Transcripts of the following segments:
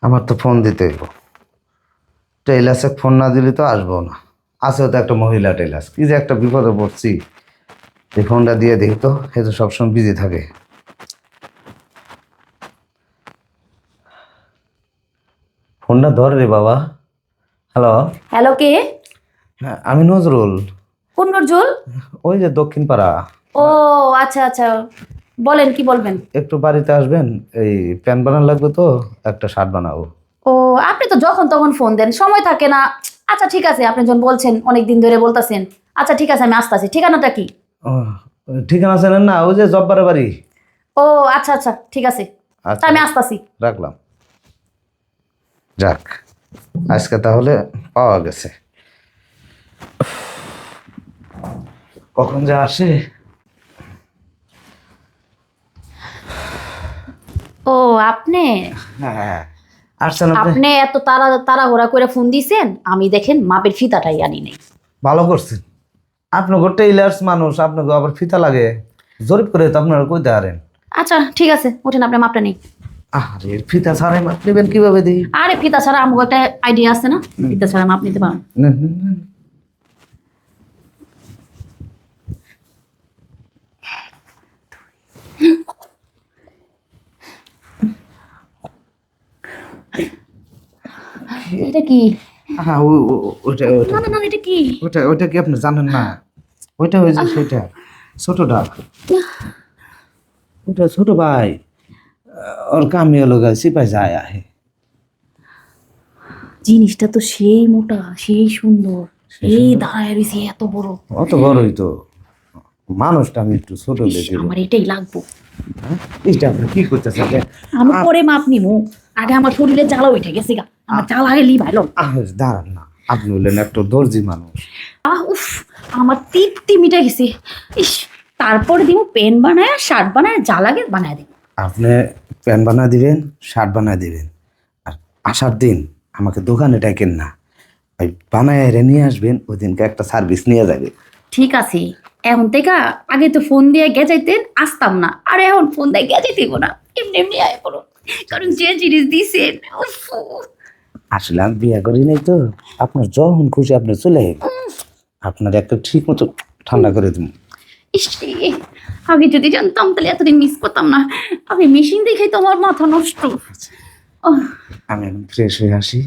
আমার তো ফোন দিতে হইব। টেইলার্সে ফোন না দিলে তো আসবো না। আছে তো একটা মহিলা টেইলার্স, কি যে একটা বিপদে পড়ছি। এই ফোনটা দিয়ে দেখি তো, এ তো সবসময় বিজি থাকে। ফোনটা ধর রে বাবা। হ্যালো। হ্যালো, কে? হ্যাঁ, আমি নজরুল। কোন নজরুল? ওই যে দক্ষিণ পাড়া। ও, আচ্ছা আচ্ছা, বলেন কি বলবেন। একটু বাড়িতে আসবেন, এই প্যান্ট বানানো লাগবে তো, একটা শার্ট বানাবো। ও, আপনি তো যখন তখন ফোন দেন, সময় থাকে না। আচ্ছা ঠিক আছে, আপনি যখন বলছেন, অনেক দিন ধরে বলতেছেন। আচ্ছা ঠিক আছে, আমি আসতেছি। ঠিকানাটা কি? ও, ঠিকানা জানেন না? ওই যে জব্বারের বাড়ি। ও আচ্ছা আচ্ছা, ঠিক আছে। তা আচ্ছা, আমি আসতেছি। রাখলাম। যাক, আজকে তাহলে পাওয়া গেছে। কখন যে আসে। ও, আপনি হ্যাঁ, আসছেন আপনি? আপনি এত তাড়াহুড়া করে ফোন দিছেন, আমি দেখেন মাপের ফিতাটাই আনি নাই। ভালো করছেন। আপনাকে টেইলার্স মানুষ, আপনাকে আবার ফিতা লাগে, জরিপ করে তো আপনারা কইতে পারেন। আচ্ছা ঠিক আছে, ওঠেন, আপনি মাপটা নেই। আরে ফিতা ছাড়াই মাপ নেবেন কিভাবে দিই? আরে ফিতা ছাড়া আমাকে একটা আইডিয়া আছে না, ফিতা ছাড়া মাপ নিতে পারেন। নেন, নেন, নেন। এটা কি? হ্যাঁ, ওইটা ওইটা না না না, এটা কি? ওইটা ওইটা কি আপনি জানেন না? ওইটা ওই যে সেটা ছোটটা, ওটা ছোট ভাই। ওর কামি হলো গা সিপাই যায় আহে। জিনিসটা তো সেই মোটা, সেই সুন্দর, এই দাঁড়ায় রয়েছে এত বড়। অত বড়ই তো। মানুষটা আমি একটু ছোট ইস, লেগে। আমার এটাই লাগবো। এইটা আপনি কি করতেছেন? আমি পরে মাপ নিমু, আগে আমার শরীরে জ্বালা উঠে গেছে গা, আমার জ্বালা আগে লিভাইল। দাঁড়ান না, আপনি হলেন একটা দর্জি মানুষ। উফ, আমার তৃপ্তি মিটে গেছে। ইস, তারপরে দিব পেন বানায়, শার্ট বানায়, যা লাগে বানায় দিব। আপনি প্যান্ট বানায় দিবেন, শার্ট বানায় দিবেন, আর আসার দিন আমাকে দোকানে ডাকেন না, ওই বানায় এনে নিয়ে আসবেন। ওই দিনকে একটা সার্ভিস নিয়ে যাবে। ঠিক আছে, এখন থেকে আগে তো ফোন দিয়ে গেজাইতেন, আসতাম না। আর এখন ফোন দিয়ে গেজাই দিব না, এমনি এমনি আয় পড়ো। কারণ যে জিনিস দিছেন, উফ। আসলে আমি বিয়ে করি নাই তো, আপনার যখন খুশি আপনি চলে আইন। আপনার একটা ঠিক মতো ঠান্ডা করে দিব। ইস রে, আগে যদি জানতাম তাহলে এতদিন মিস করতাম না। আমি মেশিন দেখে তো আমার মাথা নষ্ট। ওহ, আমি এখন ফ্রেশ হয়ে আসি।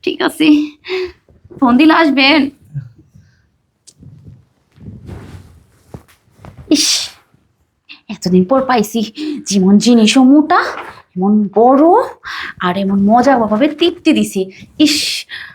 ঠিক আছে, ফোন দিলে আসবেন। ইস, এতদিন পর পাইছি যেমন জিনিসও মোটা, এমন বড়, আর এমন মজা ভাবে তৃপ্তি দিছি। ইস,